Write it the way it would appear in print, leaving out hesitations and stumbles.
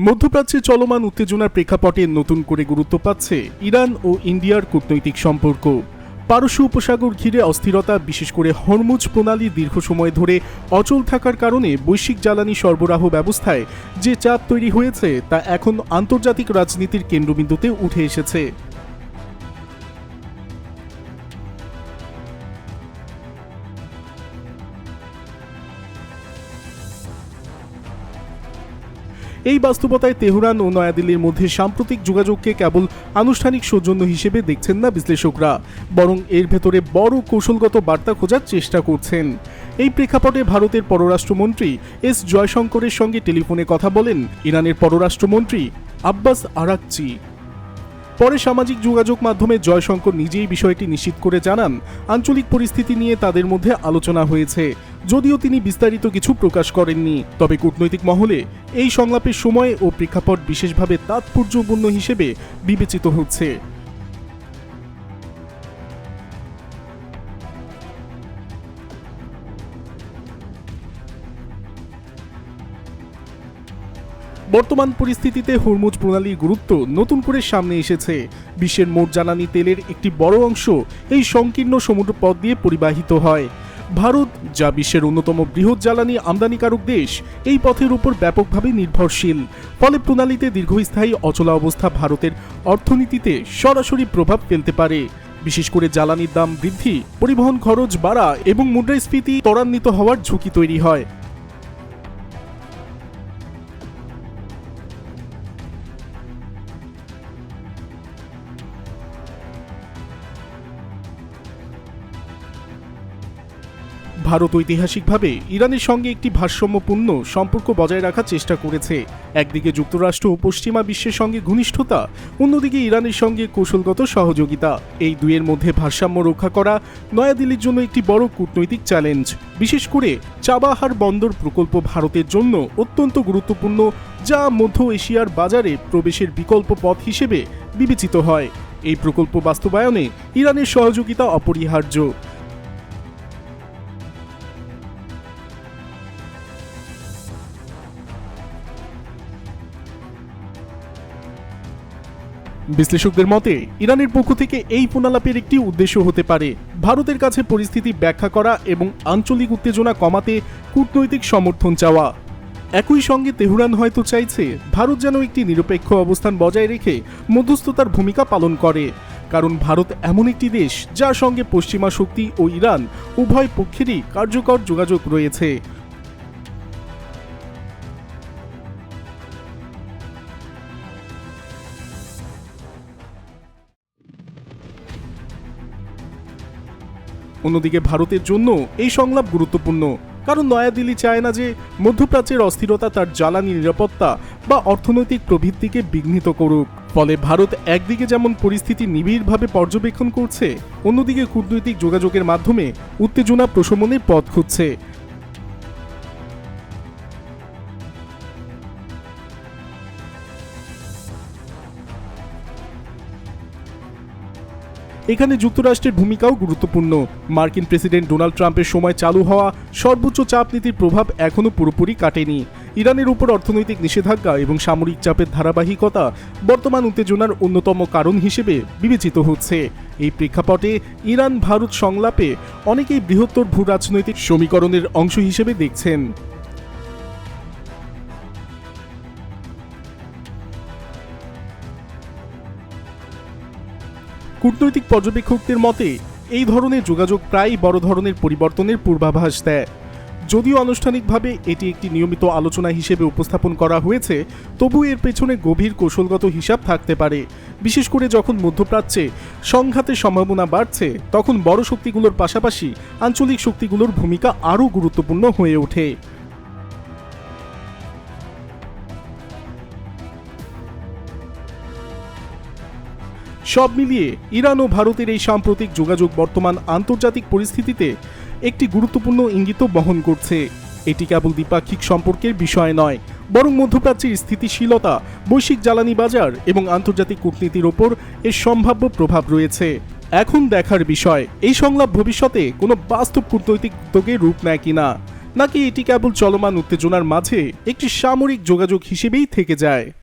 মধ্যপ্রাচ্যে চলমান উত্তেজনার প্রেক্ষাপটে নতুন করে গুরুত্ব পাচ্ছে ইরান ও ইন্ডিয়ার কূটনৈতিক সম্পর্ক। পারস্য উপসাগর ঘিরে অস্থিরতা, বিশেষ করে হরমুজ প্রণালী দীর্ঘ সময় ধরে অচল থাকার কারণে বৈশ্বিক জ্বালানি সরবরাহ ব্যবস্থায় যে চাপ তৈরি হয়েছে তা এখন আন্তর্জাতিক রাজনীতির কেন্দ্রবিন্দুতে উঠে এসেছে। এই বাস্তবতায় তেহরান ও নয়াদিল্লির মধ্যে সাম্প্রতিক যোগাযোগকে কেবল আনুষ্ঠানিক সৌজন্য হিসেবে দেখছেন না বিশ্লেষকরা, বরং এর ভেতরে বড় কৌশলগত বার্তা খোঁজার চেষ্টা করছেন। এই প্রেক্ষাপটে ভারতের পররাষ্ট্রমন্ত্রী এস জয়শঙ্করের সঙ্গে টেলিফোনে কথা বলেন ইরানের পররাষ্ট্রমন্ত্রী আব্বাস আরাকচি। পরে সামাজিক যোগাযোগ মাধ্যমে জয়শঙ্কর নিজেই বিষয়টি নিশ্চিত করে জানান, আঞ্চলিক পরিস্থিতি নিয়ে তাদের মধ্যে আলোচনা হয়েছে, যদিও তিনি বিস্তারিত কিছু প্রকাশ করেননি। তবে কূটনৈতিক মহলে এই সংলাপের সময় ও প্রেক্ষাপট বিশেষভাবে তাৎপর্যপূর্ণ হিসেবে বিবেচিত হচ্ছে। বর্তমান পরিস্থিতিতে হরমুজ প্রণালীর গুরুত্ব নতুন করে সামনে এসেছে। বিশ্বের মোট জ্বালানি তেলের একটি বড় অংশ এই সংকীর্ণ সমুদ্রপথ দিয়ে পরিবাহিত হয়। ভারত, যা বিশ্বের অন্যতম বৃহৎ জ্বালানি আমদানিকারক দেশ, এই পথের উপর ব্যাপকভাবে নির্ভরশীল। ফলে প্রণালীতে দীর্ঘস্থায়ী অচলাবস্থা ভারতের অর্থনীতিতে সরাসরি প্রভাব ফেলতে পারে। বিশেষ করে জ্বালানির দাম বৃদ্ধি, পরিবহন খরচ বাড়া এবং মুদ্রাস্ফীতি ত্বরান্বিত হওয়ার ঝুঁকি তৈরি হয়। ভারত ঐতিহাসিকভাবে ইরানের সঙ্গে একটি ভারসাম্যপূর্ণ সম্পর্ক বজায় রাখার চেষ্টা করেছে। একদিকে যুক্তরাষ্ট্র ও পশ্চিমা বিশ্বের সঙ্গে ঘনিষ্ঠতা, অন্যদিকে ইরানের সঙ্গে কৌশলগত সহযোগিতা। এই দুইয়ের মধ্যে ভারসাম্য রক্ষা করা নয়াদিল্লির জন্য একটি বড় কূটনৈতিক চ্যালেঞ্জ। বিশেষ করে চাবাহার বন্দর প্রকল্প ভারতের জন্য অত্যন্ত গুরুত্বপূর্ণ, যা মধ্য এশিয়ার বাজারে প্রবেশের বিকল্প পথ হিসেবে বিবেচিত হয়। এই প্রকল্প বাস্তবায়নে ইরানের সহযোগিতা অপরিহার্য। বিশ্লেষকদের মতে ইরানের পক্ষ থেকে এই ফোনালাপের একটি উদ্দেশ্য হতে পারে ভারতের কাছে পরিস্থিতি ব্যাখ্যা করা এবং আঞ্চলিক উত্তেজনা কমাতে কূটনৈতিক সমর্থন চাওয়া। একই সঙ্গে তেহরান হয়তো চাইছে ভারত যেন একটি নিরপেক্ষ অবস্থান বজায় রেখে মধ্যস্থতার ভূমিকা পালন করে, কারণ ভারত এমন একটি দেশ যার সঙ্গে পশ্চিমা শক্তি ও ইরান উভয় পক্ষেরই কার্যকর যোগাযোগ রয়েছে। অন্যদিকে ভারতের জন্য এই সংলাপ গুরুত্বপূর্ণ, কারণ নয়াদিল্লি চায় না যে মধ্যপ্রাচ্যের অস্থিরতা তার জ্বালানি নিরাপত্তা বা অর্থনৈতিক প্রবৃদ্ধিকে বিঘ্নিত করুক। ফলে ভারত একদিকে যেমন পরিস্থিতি নিবিড়ভাবে পর্যবেক্ষণ করছে, অন্যদিকে কূটনৈতিক যোগাযোগের মাধ্যমে উত্তেজনা প্রশমনের পথ খুঁজছে। এখানে যুক্তরাষ্ট্রের ভূমিকাও গুরুত্বপূর্ণ। মার্কিন প্রেসিডেন্ট ডোনাল্ড ট্রাম্পের সময় চালু হওয়া সর্বোচ্চ চাপ নীতির প্রভাব এখনও পুরোপুরি কাটেনি। ইরানের উপর অর্থনৈতিক নিষেধাজ্ঞা এবং সামরিক চাপের ধারাবাহিকতা বর্তমান উত্তেজনার অন্যতম কারণ হিসেবে বিবেচিত হচ্ছে। এই প্রেক্ষাপটে ইরান ভারত সংলাপে অনেকেই বৃহত্তর ভূ রাজনৈতিক সমীকরণের অংশ হিসেবে দেখছেন। কূটনৈতিক পর্যবেক্ষকদের মতে এই ধরনের যোগাযোগ প্রায় বড় ধরনের পরিবর্তনের পূর্বাভাস দেয়। যদিও আনুষ্ঠানিকভাবে এটি একটি নিয়মিত আলোচনা হিসেবে উপস্থাপন করা হয়েছে, তবু এর পেছনে গভীর কৌশলগত হিসাব থাকতে পারে। বিশেষ করে যখন মধ্যপ্রাচ্যে সংঘাতের সম্ভাবনা বাড়ছে, তখন বড় শক্তিগুলোর পাশাপাশি আঞ্চলিক শক্তিগুলোর ভূমিকা আরও গুরুত্বপূর্ণ হয়ে ওঠে। সব মিলিয়ে ইরান ও ভারতের এই সাম্প্রতিক যোগাযোগ বর্তমান আন্তর্জাতিক পরিস্থিতিতে একটি গুরুত্বপূর্ণ ইঙ্গিত বহন করছে। এটি কেবল দ্বিপাক্ষিক সম্পর্কের বিষয় নয়, বরং মধ্যপ্রাচ্যের স্থিতিশীলতা, বৈশ্বিক জ্বালানি বাজার এবং আন্তর্জাতিক কূটনীতির ওপর এর সম্ভাব্য প্রভাব রয়েছে। এখন দেখার বিষয় এই সংলাপ ভবিষ্যতে কোনো বাস্তব কূটনৈতিক উদ্যোগে রূপ নেয় কিনা, নাকি এটি কেবল চলমান উত্তেজনার মাঝে একটি সামরিক যোগাযোগ হিসেবেই থেকে যায়।